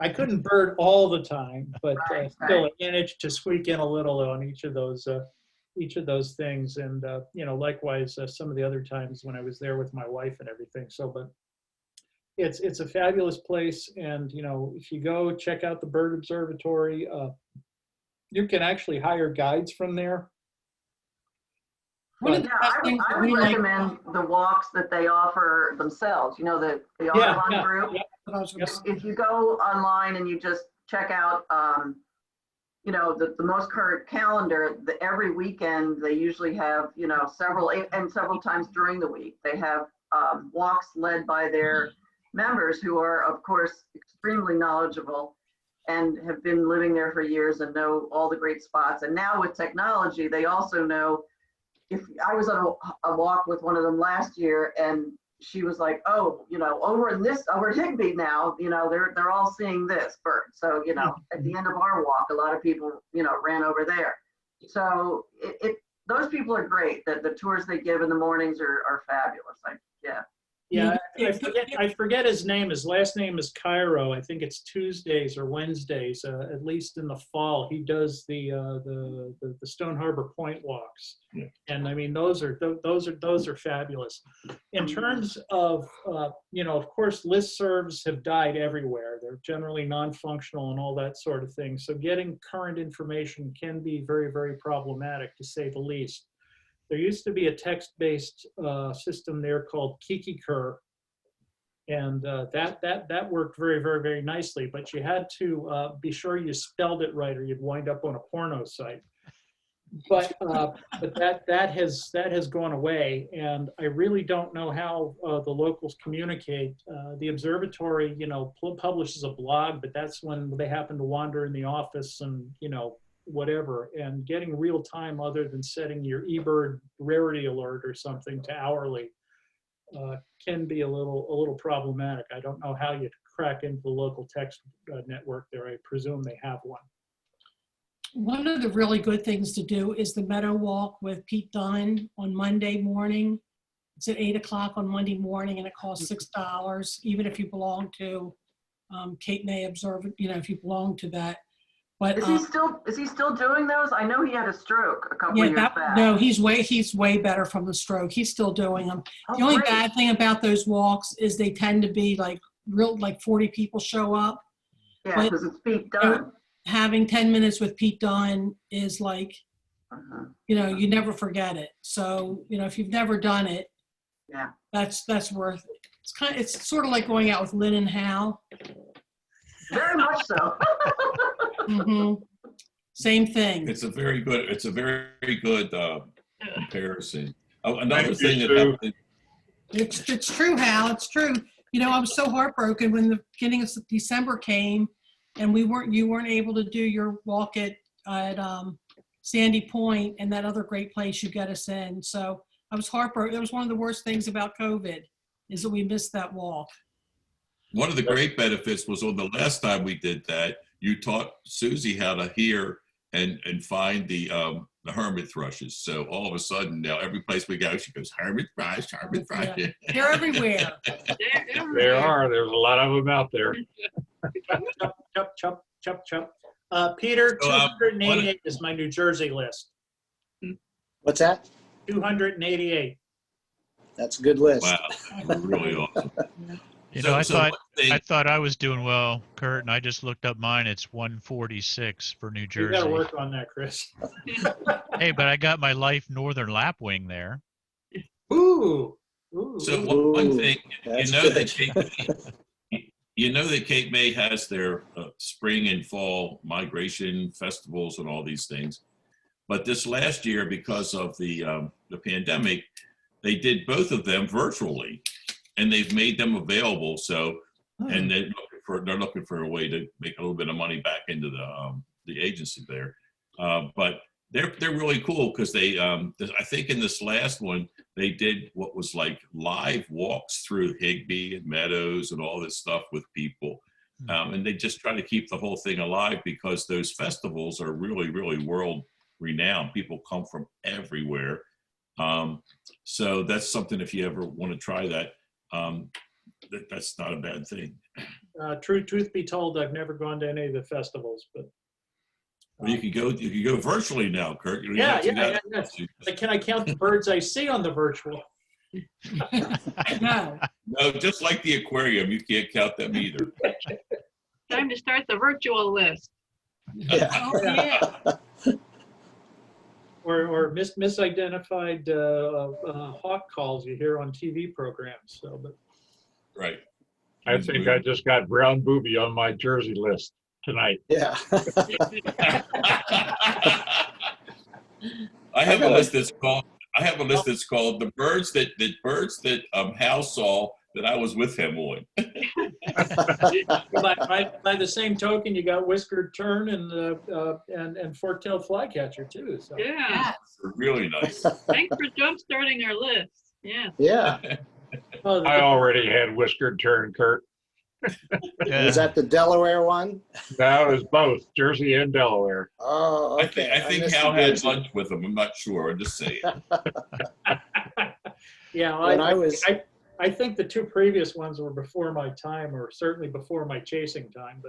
I couldn't bird all the time, but still I managed to squeak in a little on each of those things. And likewise, some of the other times when I was there with my wife and everything. So, but it's a fabulous place. And if you go check out the Bird Observatory, you can actually hire guides from there. One of the Yeah, best I things that would we like. recommend the walks that they offer themselves, the Yeah, Audubon yeah, group. yeah. What I was gonna say. If you go online and you just check out, the most current calendar, every weekend, they usually have, several times during the week, they have walks led by their members who are, of course, extremely knowledgeable and have been living there for years and know all the great spots. And now with technology, they also know. If I was on a walk with one of them last year, and she was like, "Oh, over at Higbee now, they're all seeing this bird." So, at the end of our walk, a lot of people, ran over there. So those people are great. The tours they give in the mornings are fabulous. Yeah, I forget his name. His last name is Cairo. I think it's Tuesdays or Wednesdays, at least in the fall. He does the Stone Harbor Point walks, Yeah. and I mean those are fabulous. In terms of of course, listservs have died everywhere. They're generally non-functional and all that sort of thing. So getting current information can be very, very problematic, to say the least. There used to be a text-based system there called KikiCur, and that worked very, very, very nicely. But you had to be sure you spelled it right, or you'd wind up on a porno site. But that has gone away, and I really don't know how the locals communicate. The observatory, publishes a blog, but that's when they happen to wander in the office and whatever, and getting real time other than setting your eBird rarity alert or something to hourly can be a little problematic. I don't know how you crack into the local text network there. I presume they have one. One of the really good things to do is the Meadow Walk with Pete Dunn on Monday morning. It's at 8 o'clock on Monday morning, and it costs $6, even if you belong to Cape May Observatory, if you belong to that. But Is he still doing those? I know he had a stroke a couple of years back. No, he's way better from the stroke. He's still doing them. Oh, The only great. bad thing about those walks is they tend to be like 40 people show up. Yeah, but- because it's Pete Dunn. Having 10 minutes with Pete Dunn is like, Uh-huh. you never forget it. So, if you've never done it, Yeah. that's worth it. It's sort of like going out with Lynn and Hal. Very much so. Mhm. Same thing. It's a very good comparison. Oh, another Thank you, thing that Sue. happened. It's true, Hal. It's true. I was so heartbroken when the beginning of December came, and you weren't able to do your walk at Sandy Point and that other great place you got us in. So I was heartbroken. It was one of the worst things about COVID, is that we missed that walk. One of the great benefits was on the last time we did that, you taught Susie how to hear and find the hermit thrushes. So all of a sudden now every place we go, she goes, hermit thrush, hermit thrush. Yeah. They're everywhere. There are. There's a lot of them out there. Chop, chop, chop, chop. Peter, So, 288 is my New Jersey list. What's that? 288. That's a good list. Wow, really awesome. I So one thing- I thought I was doing well, Kurt, and I just looked up mine. It's 146 for New You Jersey. got to work on that, Chris. Hey, but I got my Life Northern Lapwing there. Ooh. Ooh. So one thing, That's that good. Cape May has their spring and fall migration festivals and all these things. But this last year, because of the pandemic, they did both of them virtually, and they've made them available. So, and they're looking for a way to make a little bit of money back into the agency there. But they're really cool because they, I think in this last one, they did what was like live walks through Higbee and Meadows and all this stuff with people. And they just try to keep the whole thing alive because those festivals are really, really world renowned. People come from everywhere. So that's something, if you ever want to try that, that's not a bad thing. Truth be told, I've never gone to any of the festivals, but. Well, you can go virtually now, Kurt. You don't Yeah, have to yeah, go- yeah. But can I count the birds I see on the virtual? No. No, just like the aquarium, you can't count them either. Time to start the virtual list. Yeah. Oh, yeah. Or misidentified hawk calls you hear on TV programs. So, but Right. I think I just got brown booby on my Jersey list tonight. Yeah. I have a list that's called the birds that Hal saw that I was with him on. by the same token, you got whiskered tern and fork-tailed flycatcher too. So. Yeah. Yes. Really nice. Thanks for jump starting our list. Yeah. Yeah. Oh, I already had whiskered tern, Kurt. Yeah. Was that the Delaware one? That was both Jersey and Delaware. Oh, okay. I think missed Hal the had Jersey. lunch with him. I'm not sure. I'm just saying. yeah. When I think the two previous ones were before my time, or certainly before my chasing time.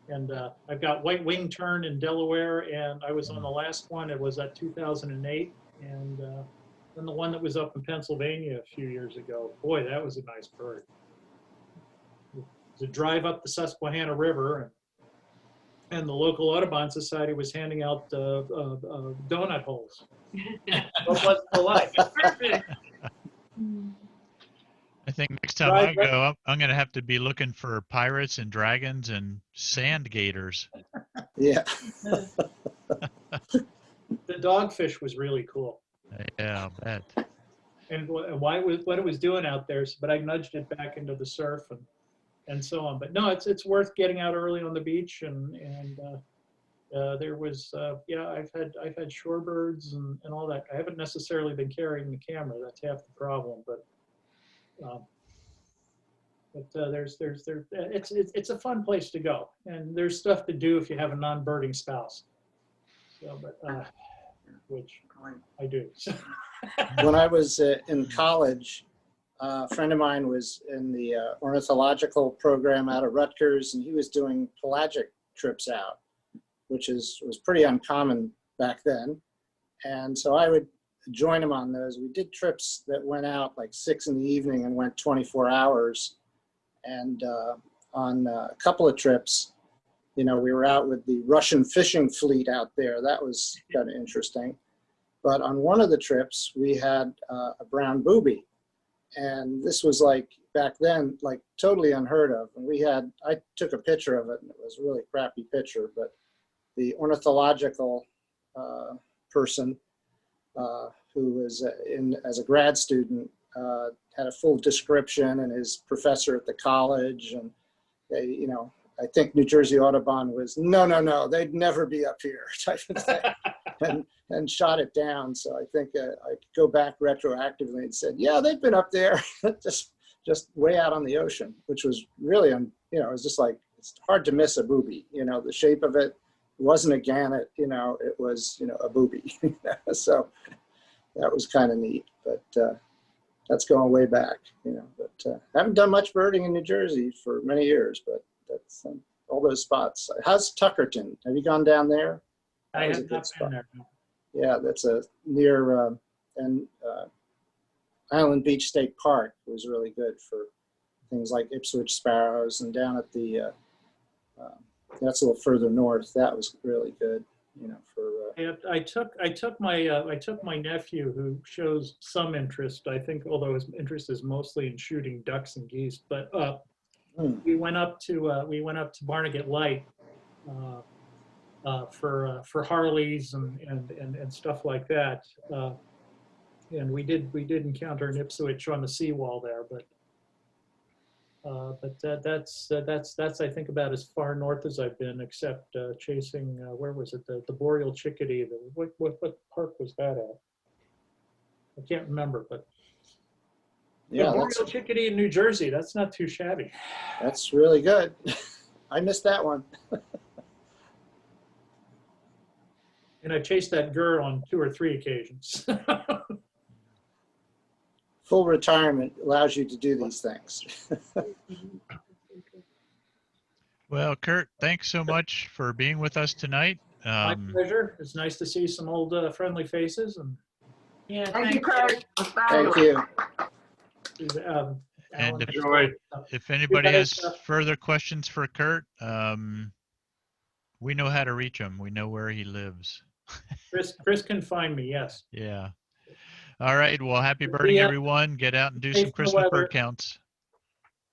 And I've got white wing tern in Delaware, and I was on the last one. It was at 2008, and then the one that was up in Pennsylvania a few years ago. Boy, that was a nice bird. To drive up the Susquehanna River, and the local Audubon Society was handing out donut holes. What was the life? Perfect. I think next time I go, I'm going to have to be looking for pirates and dragons and sand gators. Yeah. The dogfish was really cool. Yeah, I'll bet. And what it was doing out there, but I nudged it back into the surf and so on. But no, it's worth getting out early on the beach, and there was I've had shorebirds and all that. I haven't necessarily been carrying the camera. That's half the problem, but it's a fun place to go, and there's stuff to do if you have a non-birding spouse. So, which I do. So. When I was in college, a friend of mine was in the ornithological program out of Rutgers, and he was doing pelagic trips out, which was pretty uncommon back then. And so I would join him on those. We did trips that went out like 6 in the evening and went 24 hours. And on a couple of trips, we were out with the Russian fishing fleet out there. That was kind of interesting. But on one of the trips, we had a brown booby. And this was like, back then, like totally unheard of. And I took a picture of it, and it was a really crappy picture, but the ornithological person who was as a grad student had a full description, and his professor at the college, and they, I think New Jersey Audubon was, no, they'd never be up here type of thing, and shot it down. So I think I go back retroactively and said, yeah, they've been up there, just way out on the ocean, which was really, it was just like, it's hard to miss a booby. The shape of it wasn't a gannet, it was, a booby. So that was kind of neat, but that's going way back, but I haven't done much birding in New Jersey for many years, but that's all those spots. How's Tuckerton? Have you gone down there? I was a have good not spot. been there. Yeah, that's near Island Beach State Park was really good for things like Ipswich sparrows, and down at the, that's a little further north. That was really good. you know, for, I took my nephew, who shows some interest, I think, although his interest is mostly in shooting ducks and geese, but we went up to Barnegat Light for Harleys and stuff like that. And we did encounter an Ipswich on the seawall there, but that's I think about as far north as I've been, except chasing where was it, the boreal chickadee? What park was that at? I can't remember, but the yeah, boreal chickadee in New Jersey. That's not too shabby. that's really good. I missed that one. And I chased that girl on 2 or 3 occasions. Full retirement allows you to do these things. Well, Kurt, thanks so much for being with us tonight. My pleasure. It's nice to see some old friendly faces. And Yeah, Thank you, Kurt. It was Thank fabulous. you. And Alan, if anybody has guys, further questions for Kurt, we know how to reach him. We know where he lives. Chris can find me. Yes. Yeah. All right. Well, happy birding, everyone. Get out and do some Safe in the Christmas weather. bird counts.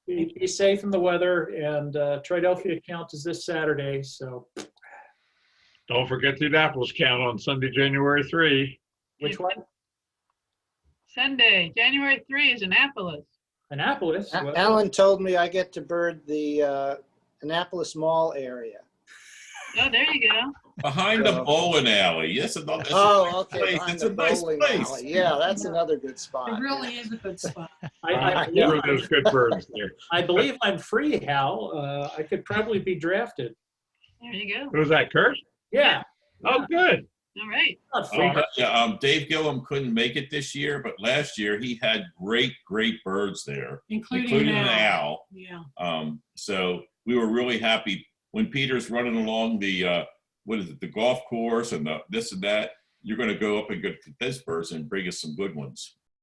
Be safe in the weather. And Triadelphia count is this Saturday. So Don't forget the Annapolis count on Sunday, January 3. which one? Sunday, January 3 is Annapolis. Annapolis. Well, Alan told me I get to bird the Annapolis Mall area. Oh, there you go. Behind the bowling alley. Yes, that's Oh, okay. place. behind It's the a nice bowling place. alley. Yeah, that's another good spot. it really is a good spot. There's good birds there. I believe I'm free, Hal. I could probably be drafted. There you go. Who's that, Kurt? Yeah. Oh, good. All right. Not free. Dave Gillum couldn't make it this year, but last year he had great birds there, Including an now. owl. Yeah. So we were really happy when Peter's running along the what is it, the golf course and the this and that. You're going to go up and get those birds and bring us some good ones.